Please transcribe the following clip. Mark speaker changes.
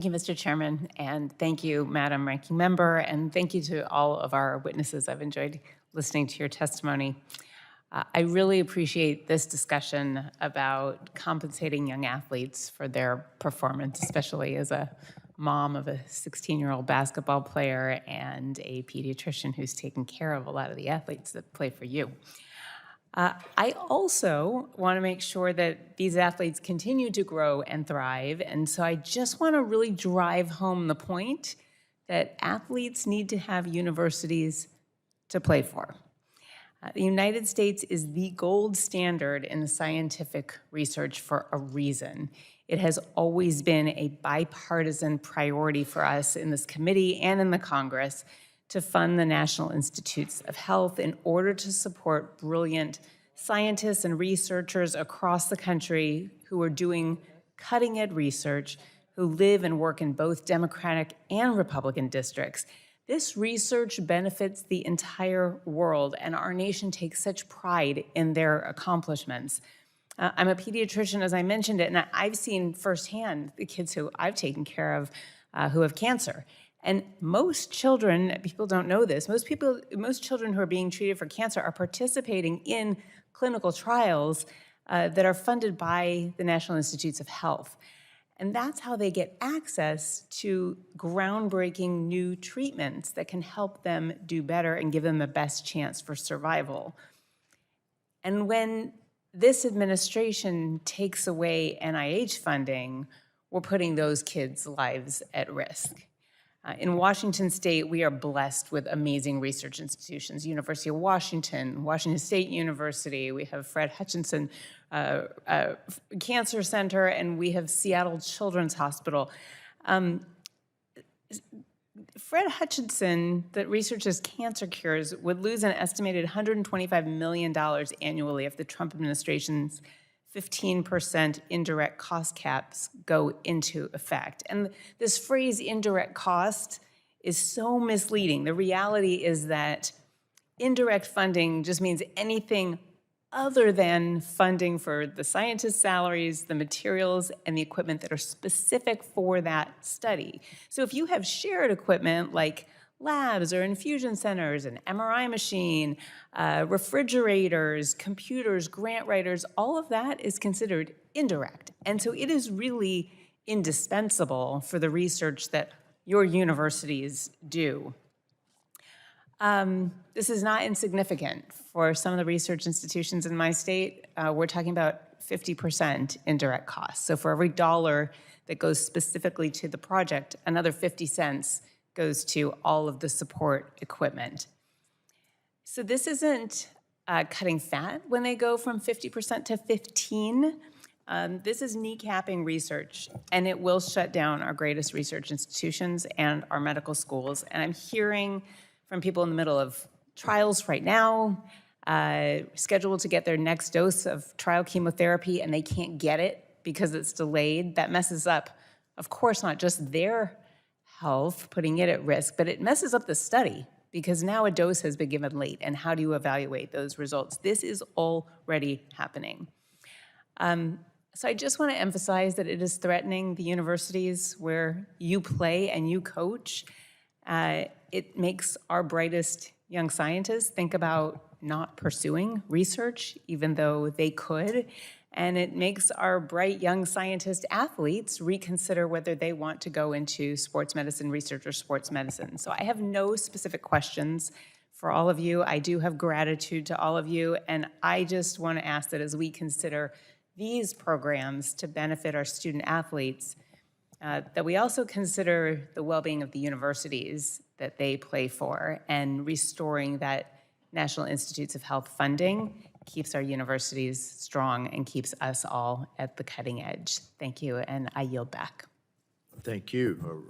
Speaker 1: Thank you, Mr. Chairman, and thank you, Madam Ranking Member, and thank you to all of our witnesses. I've enjoyed listening to your testimony. I really appreciate this discussion about compensating young athletes for their performance, especially as a mom of a 16-year-old basketball player and a pediatrician who's taken care of a lot of the athletes that play for you. I also want to make sure that these athletes continue to grow and thrive, and so I just want to really drive home the point that athletes need to have universities to play for. The United States is the gold standard in scientific research for a reason. It has always been a bipartisan priority for us in this committee and in the Congress to fund the National Institutes of Health in order to support brilliant scientists and researchers across the country who are doing cutting-edge research, who live and work in both Democratic and Republican districts. This research benefits the entire world, and our nation takes such pride in their accomplishments. I'm a pediatrician, as I mentioned it, and I've seen firsthand the kids who I've taken care of who have cancer. And most children, people don't know this, most children who are being treated for cancer are participating in clinical trials that are funded by the National Institutes of Health. And that's how they get access to groundbreaking new treatments that can help them do better and give them the best chance for survival. And when this administration takes away NIH funding, we're putting those kids' lives at risk. In Washington State, we are blessed with amazing research institutions. University of Washington, Washington State University, we have Fred Hutchinson Cancer Center, and we have Seattle Children's Hospital. Fred Hutchinson, that researches cancer cures, would lose an estimated $125 million annually if the Trump administration's 15% indirect cost caps go into effect. And this phrase, indirect cost, is so misleading. The reality is that indirect funding just means anything other than funding for the scientists' salaries, the materials, and the equipment that are specific for that study. So if you have shared equipment like labs or infusion centers, an MRI machine, refrigerators, computers, grant writers, all of that is considered indirect. And so it is really indispensable for the research that your universities do. This is not insignificant. For some of the research institutions in my state, we're talking about 50% indirect costs. So for every dollar that goes specifically to the project, another 50 cents goes to all of the support equipment. So this isn't cutting fat when they go from 50% to 15%. This is kneecapping research, and it will shut down our greatest research institutions and our medical schools. And I'm hearing from people in the middle of trials right now, scheduled to get their next dose of trial chemotherapy, and they can't get it because it's delayed. That messes up, of course, not just their health, putting it at risk, but it messes up the study because now a dose has been given late, and how do you evaluate those results? This is already happening. So I just want to emphasize that it is threatening the universities where you play and you coach. It makes our brightest young scientists think about not pursuing research, even though they could. And it makes our bright young scientist athletes reconsider whether they want to go into sports medicine research or sports medicine. So I have no specific questions for all of you. I do have gratitude to all of you. And I just want to ask that as we consider these programs to benefit our student athletes, that we also consider the well-being of the universities that they play for, and restoring that National Institutes of Health funding keeps our universities strong and keeps us all at the cutting edge. Thank you, and I yield back.
Speaker 2: Thank you.